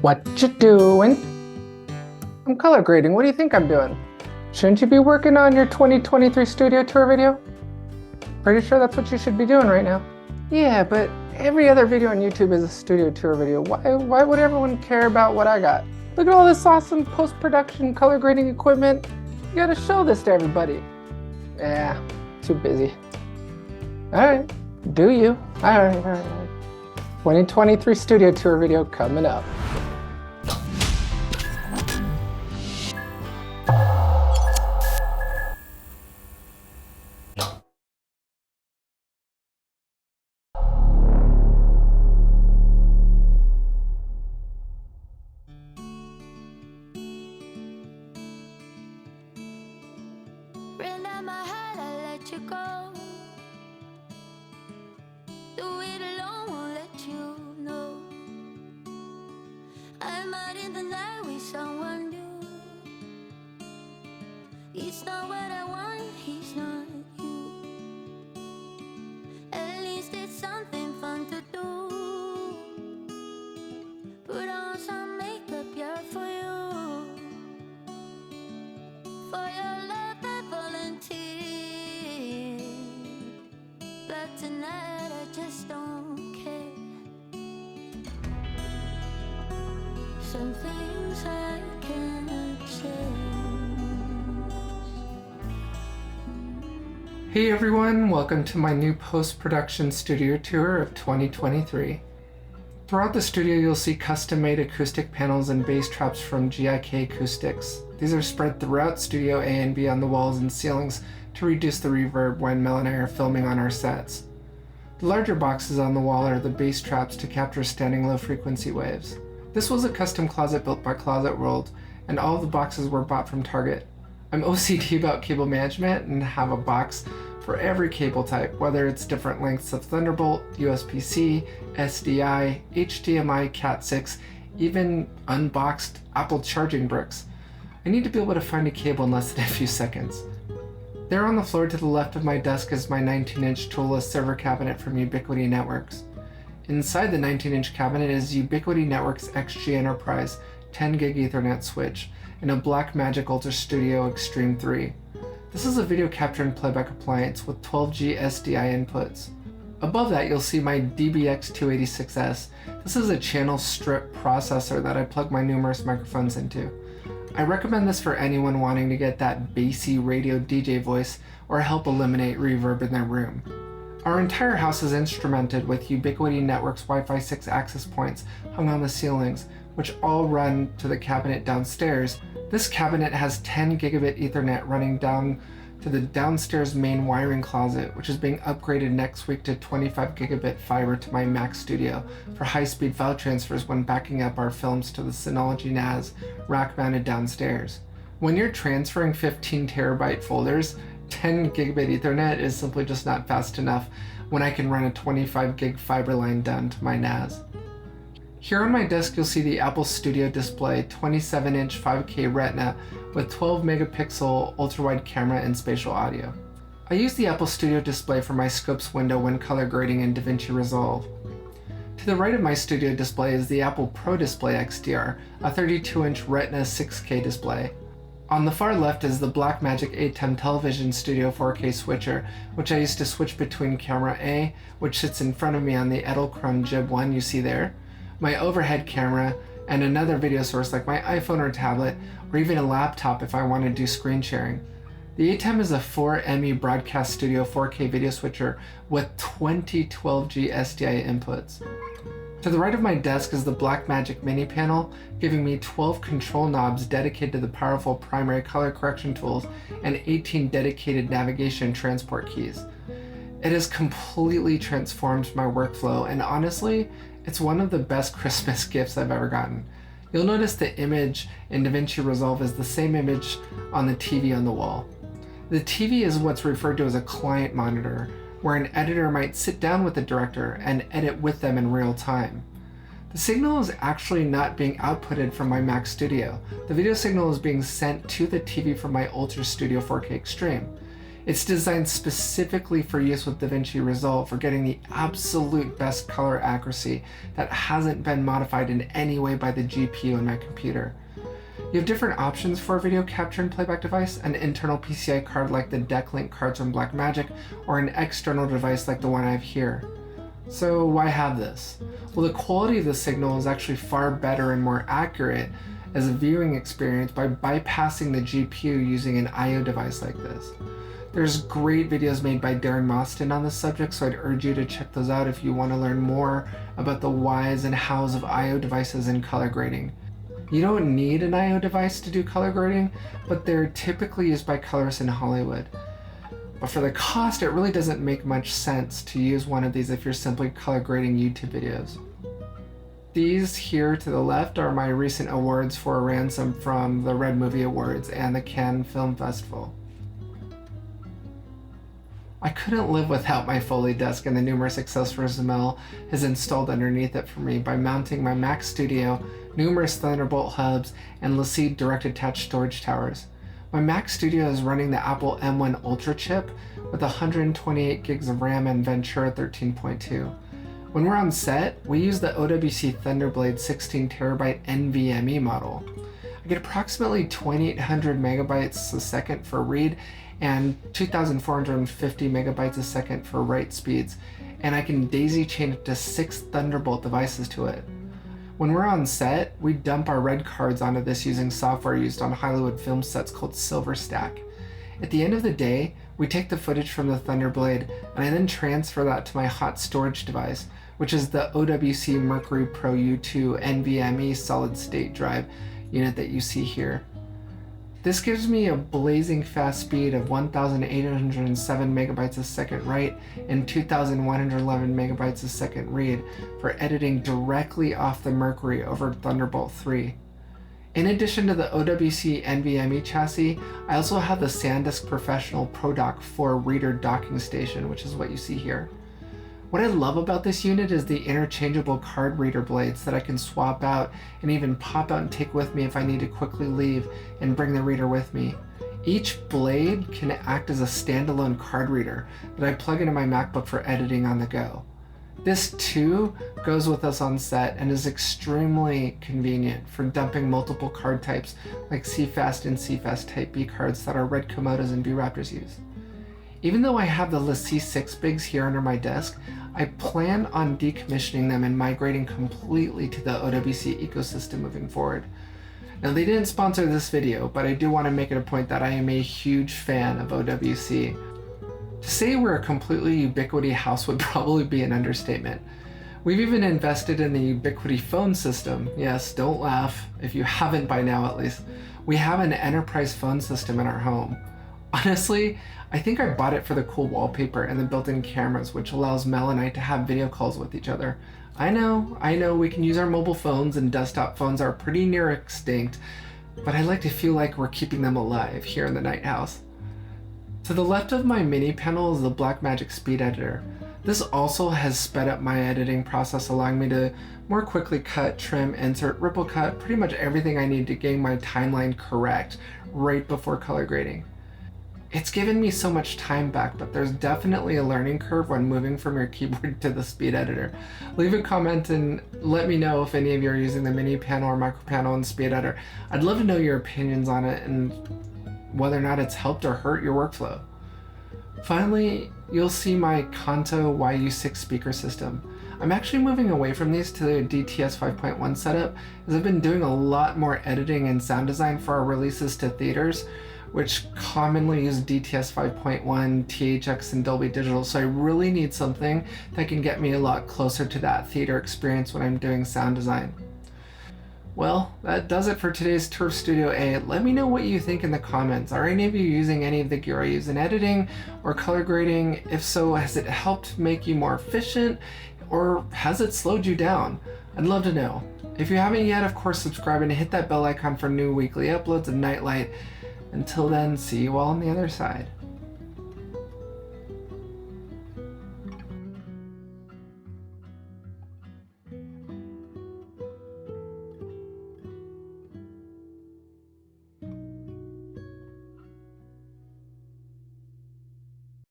What you doing? I'm color grading. What do you think I'm doing? Shouldn't you be working on your 2023 studio tour video? Pretty sure that's what you should be doing right now. Yeah, but every other video on YouTube is a studio tour video. Why would everyone care about what I got? Look at all this awesome post-production color grading equipment. You gotta show this to everybody. Yeah, too busy. All right, do you? All right. 2023 studio tour video coming up. Ran out my heart, I let you go. Do it alone, won't let you know. I'm out in the night with someone new. He's not what I want, he's not you. At least it's something fun to do. Put on some makeup, yeah, for you. For your love I volunteer. But tonight I just don't care. Some things I cannot change. Hey everyone, welcome to my new post-production studio tour of 2023. Throughout the studio you'll see custom-made acoustic panels and bass traps from GIK Acoustics. These are spread throughout Studio A and B on the walls and ceilings to reduce the reverb when Mel and I are filming on our sets. The larger boxes on the wall are the bass traps to capture standing low frequency waves. This was a custom closet built by Closet World, and all of the boxes were bought from Target. I'm OCD about cable management and have a box for every cable type, whether it's different lengths of Thunderbolt, USB-C, SDI, HDMI, Cat6, even unboxed Apple charging bricks. I need to be able to find a cable in less than a few seconds. There on the floor to the left of my desk is my 19-inch toolless server cabinet from Ubiquiti Networks. Inside the 19-inch cabinet is Ubiquiti Networks XG Enterprise 10 gig Ethernet switch and a Blackmagic Ultra Studio Extreme 3. This is a video capture and playback appliance with 12G SDI inputs. Above that you'll see my DBX286S. This is a channel strip processor that I plug my numerous microphones into. I recommend this for anyone wanting to get that bassy radio DJ voice or help eliminate reverb in their room. Our entire house is instrumented with Ubiquiti Networks Wi-Fi 6 access points hung on the ceilings, which all run to the cabinet downstairs. This cabinet has 10 gigabit Ethernet running down to the downstairs main wiring closet, which is being upgraded next week to 25 gigabit fiber to my Mac Studio for high-speed file transfers when backing up our films to the Synology NAS rack-mounted downstairs. When you're transferring 15 terabyte folders, 10 gigabit Ethernet is simply just not fast enough when I can run a 25 gig fiber line down to my NAS. Here on my desk you'll see the Apple Studio Display 27-inch 5K Retina with 12 megapixel ultra-wide camera and spatial audio. I use the Apple Studio Display for my scopes window when color grading in DaVinci Resolve. To the right of my Studio Display is the Apple Pro Display XDR, a 32-inch Retina 6K display. On the far left is the Blackmagic ATEM Television Studio 4K switcher, which I use to switch between camera A, which sits in front of me on the Edelkrone Jib 1 you see there, my overhead camera, and another video source like my iPhone or tablet, or even a laptop if I want to do screen sharing. The ATEM is a 4ME Broadcast Studio 4K video switcher with 20 12G SDI inputs. To the right of my desk is the Blackmagic Mini panel, giving me 12 control knobs dedicated to the powerful primary color correction tools and 18 dedicated navigation transport keys. It has completely transformed my workflow, and honestly, it's one of the best Christmas gifts I've ever gotten. You'll notice the image in DaVinci Resolve is the same image on the TV on the wall. The TV is what's referred to as a client monitor, where an editor might sit down with the director and edit with them in real time. The signal is actually not being outputted from my Mac Studio. The video signal is being sent to the TV from my Ultra Studio 4K Extreme. It's designed specifically for use with DaVinci Resolve for getting the absolute best color accuracy that hasn't been modified in any way by the GPU in my computer. You have different options for a video capture and playback device, an internal PCI card like the DeckLink cards from Blackmagic, or an external device like the one I have here. So why have this? Well, the quality of the signal is actually far better and more accurate as a viewing experience by bypassing the GPU using an I/O device like this. There's great videos made by Darren Mostyn on this subject, so I'd urge you to check those out if you want to learn more about the whys and hows of I/O devices in color grading. You don't need an I/O device to do color grading, but they're typically used by colorists in Hollywood. But for the cost, it really doesn't make much sense to use one of these if you're simply color grading YouTube videos. These here to the left are my recent awards for a ransom from the Red Movie Awards and the Cannes Film Festival. I couldn't live without my Foley desk and the numerous accessories Mel has installed underneath it for me by mounting my Mac Studio, numerous Thunderbolt hubs, and LaCie direct attached storage towers. My Mac Studio is running the Apple M1 Ultra chip with 128 gigs of RAM and Ventura 13.2. When we're on set, we use the OWC Thunderblade 16TB NVMe model. I get approximately 2800 megabytes a second for read and 2450 megabytes a second for write speeds, and I can daisy chain up to 6 Thunderbolt devices to it. When we're on set, we dump our red cards onto this using software used on Hollywood film sets called SilverStack. At the end of the day, we take the footage from the Thunderblade and I then transfer that to my hot storage device, which is the OWC Mercury Pro U2 NVMe solid state drive unit that you see here. This gives me a blazing fast speed of 1,807 megabytes a second write and 2,111 megabytes a second read for editing directly off the Mercury over Thunderbolt 3. In addition to the OWC NVMe chassis, I also have the SanDisk Professional ProDock 4 reader docking station, which is what you see here. What I love about this unit is the interchangeable card reader blades that I can swap out and even pop out and take with me if I need to quickly leave and bring the reader with me. Each blade can act as a standalone card reader that I plug into my MacBook for editing on the go. This too goes with us on set and is extremely convenient for dumping multiple card types like CFast and CFast Type B cards that our Red Komodos and B-Raptors use. Even though I have the LaCie 6 bigs here under my desk, I plan on decommissioning them and migrating completely to the OWC ecosystem moving forward. Now, they didn't sponsor this video, but I do want to make it a point that I am a huge fan of OWC. To say we're a completely Ubiquity house would probably be an understatement. We've even invested in the Ubiquity phone system. Yes, don't laugh, if you haven't by now at least. We have an enterprise phone system in our home. Honestly, I think I bought it for the cool wallpaper and the built-in cameras, which allows Mel and I to have video calls with each other. I know, we can use our mobile phones and desktop phones are pretty near extinct, but I like to feel like we're keeping them alive here in the Night House. To the left of my mini panel is the Blackmagic Speed Editor. This also has sped up my editing process, allowing me to more quickly cut, trim, insert, ripple cut, pretty much everything I need to get my timeline correct right before color grading. It's given me so much time back, but there's definitely a learning curve when moving from your keyboard to the speed editor. Leave a comment and let me know if any of you are using the mini panel or micro panel and speed editor. I'd love to know your opinions on it and whether or not it's helped or hurt your workflow. Finally, you'll see my Kanto YU6 speaker system. I'm actually moving away from these to the DTS 5.1 setup as I've been doing a lot more editing and sound design for our releases to theaters, which commonly use DTS 5.1, THX, and Dolby Digital, so I really need something that can get me a lot closer to that theater experience when I'm doing sound design. Well, that does it for today's tour of Studio A. Let me know what you think in the comments. Are any of you using any of the gear I use in editing or color grading? If so, has it helped make you more efficient or has it slowed you down? I'd love to know. If you haven't yet, of course, subscribe and hit that bell icon for new weekly uploads of Nightlight. Until then, see you all on the other side.